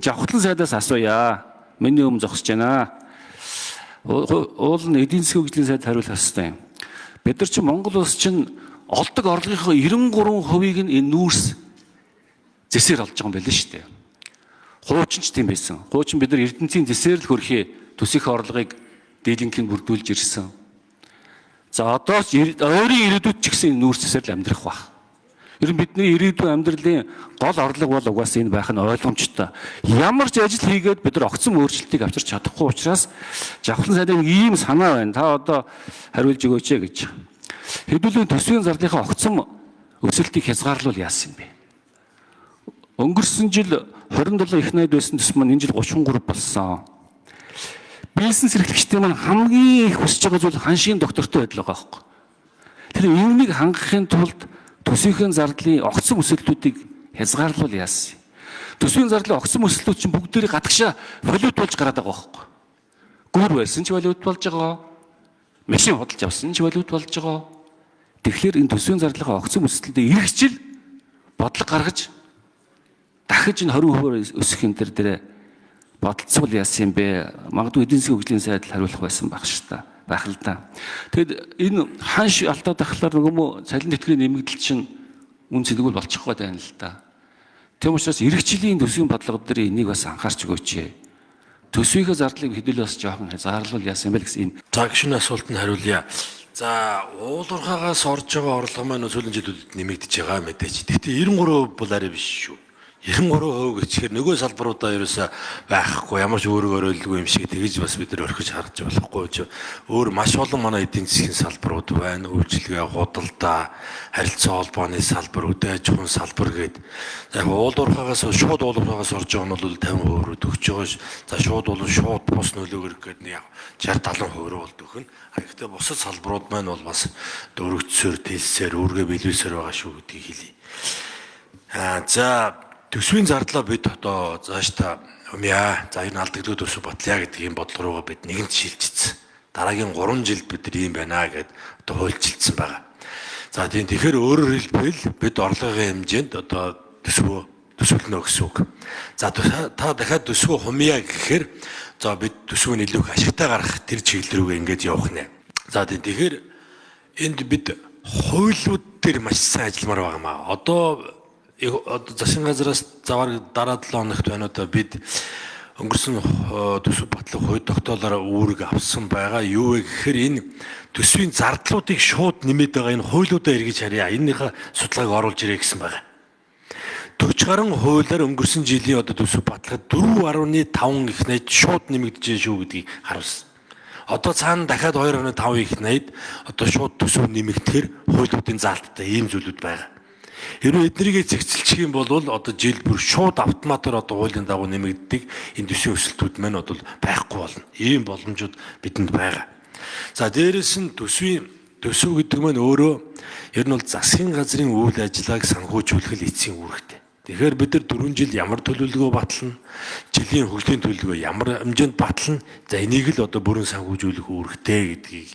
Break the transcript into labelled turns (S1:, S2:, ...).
S1: Жавхлан сайдаас асууя. Миний өмнө зогсож байна. Уул нь эдийн засгийн хөгжлийн сайд хариулах ёстой юм. Бид нар чинь Монгол улс чинь олдог орлогынхоо 93%-ийг энэ нүүрс зэсээр олж байгаа юм байна шүү дээ. Хуучин ч тийм байсан. Хуучин бид нар Эрдэнэсийн зэсээр л хөрхий төсөх орлогыг дийлэнхийг бүрдүүлж ирсэн. За одоо ч өөрийн ирээдүйд ч гэсэн нүүрс зэсээр л амьдрах байх. Ер нь бидний ирээдүйн амьдралын гол орлого бол угаасаа энэ байх нь ойлгомжтой. Ямар ч ажил хийгээд бид нар огцом өөрчлөлтийг авчирч чадахгүй учраас Жавхлан сайдын ийм санаа байна. Та одоо хариулж өгөөч гэж. Хэдүүлэн төсвийн зарлихаа огцом өсөлтийг хязгаарлуул яасан юм бэ? Өнгөрсөн жил 27 их найд байсан төс маань энэ жил 33 болсон. Бизнес эрхлэгчдийн маань хамгийн их хүсэж байгаа зүйл ханшийн доктортой байдал байгаа байхгүй. Тэр үүнийг хангахын тулд төсвийн зардлын огцом өсөлтүүдийг хязгаарлуул яасан. Төсвийн зардлын огцом өсөлтүүд чинь бүгдээрээ гадагшаа валют болж гараад байгаа байхгүй. Гүүр байсан ч валют болж байгаа. Машин худалдаж авсан ч валют болж байгаа. Тэгэхээр энэ төсвийн зардлын огцом өсөлтөд эргэжил бодлого гаргаж дахиж энэ 20% өсөх юм дээр бодолцол яасан юм бэ? Магадгүй эдийн засгийн хөгжлийн сайд хариулах байсан байх шүү дээ. Байх л да. Тэгэд энэ ханш алдаад ахлаар нөгөө цалин тэтгэврийн нэмэгдэл чинь үн цэнэгүүл болчихгүй байна л да. Тийм учраас эргэжлийн төсвийн бодлого дээр энийг бас анхаарч өгөөч. Төсвийнхээ зардлыг хэдүүл бас жоохон хязгаарлуул яасан юм бэ гэсэн энэ.
S2: За гişүн асуултанд хариулъя. За уулуурхаагаас орж байгаа орлого маань сүүлийн жилүүдэд нэмэгдэж байгаа мэдээж. Гэхдээ 93% бол арай биш шүү. 93% гэчихээр нөгөө салбаруудаа ерөөсөө байхгүй ямар ч өөрөөр ойлгүй юм шиг тэгэж бас бид нар орхиж харж болохгүй ч өөр маш олон манай эдийн засгийн салбарууд байна. Үйлчилгээ, худалдаа, харилцаа холбооны салбар, үдэ аж ахуйн салбар гээд яг уулуурхаагаас шууд уулуурхаагаас орж байгаа нь бол 50% рүү төгсөж байгаа. За шууд бол шууд бус нөлөөгөр гээд яг 60-70% рүү бол төгнө. Гэхдээ бусад салбарууд маань бол бас дөрөвчсөөр, тэлсээр, үүргээ биелүүлсээр байгаа шүү гэдгийг хэлье. За төсвийн зардлаа бид одоо зааштай умья за энэ алдагддаг төсөв батлая гэдэг юм бодлого руугаа бид нэгэнт шилжчихсэн. Дараагийн 3 жилд бид нар ийм байна гэд одоо хуульчилсан байгаа. За тийм тэгэхээр өөрөөр хэлбэл бид орлогын хэмжээнд одоо төсвөлнө гэсэн үг. За та дахиад төсвөө хумья гэхээр за бид төсвөө илүү их ашигтай гаргах тэр чиглэл рүүгээ ингэж явах нэ. За тийм тэгэхээр энд бид хуулиуд дээр маш сайн ажилламаар байгаа маа. Одоо засгийн газраас завар дараа 7 хоногт байна одоо бид өнгөрсөн төсөв батлах хувьд тогтоолоор үүрэг авсан байгаа. Юу вэ гэхээр энэ төсвийн зардлуудыг шууд нэмээд байгаа энэ хуулиудаа эргэж харъя. Энэнийхээ судалгааг оруулж ирээ гэсэн байгаа. 40 гаруй хуулиар өнгөрсөн жилийн одоо төсөв батлахад 4.5 их найд шууд нэмэгдэж шүү гэдгийг харуулсан. Одоо цаана дахиад 2.5 их найд одоо шууд төсөв нэмэгдэхээр хуулиудын заалттай ийм зүйлүүд байгаа. Хэрвээ эднэрийг зэгцэлчих юм бол одоо жил бүр шууд автоматар одоо хуулийн дагуу нэмэгддэг энэ төсвийн өсөлтүүд маань бол байхгүй болно. Ийм боломжууд бидэнд байгаа. За дээрэс нь төсөв гэдэг маань өөрөө ер нь бол засгийн газрын үйл ажиллагааг санхүүжүүлэх эцсийн үүрэгтэй. Тэгэхээр бид нар 4 жил ямар төлөвлөгөө батлана, жилийн хөгжлийн төлөвлөгөө ямар хэмжээнд батлана. За энийг л одоо бүрэн санхүүжүүлэх үүрэгтэй гэдгийг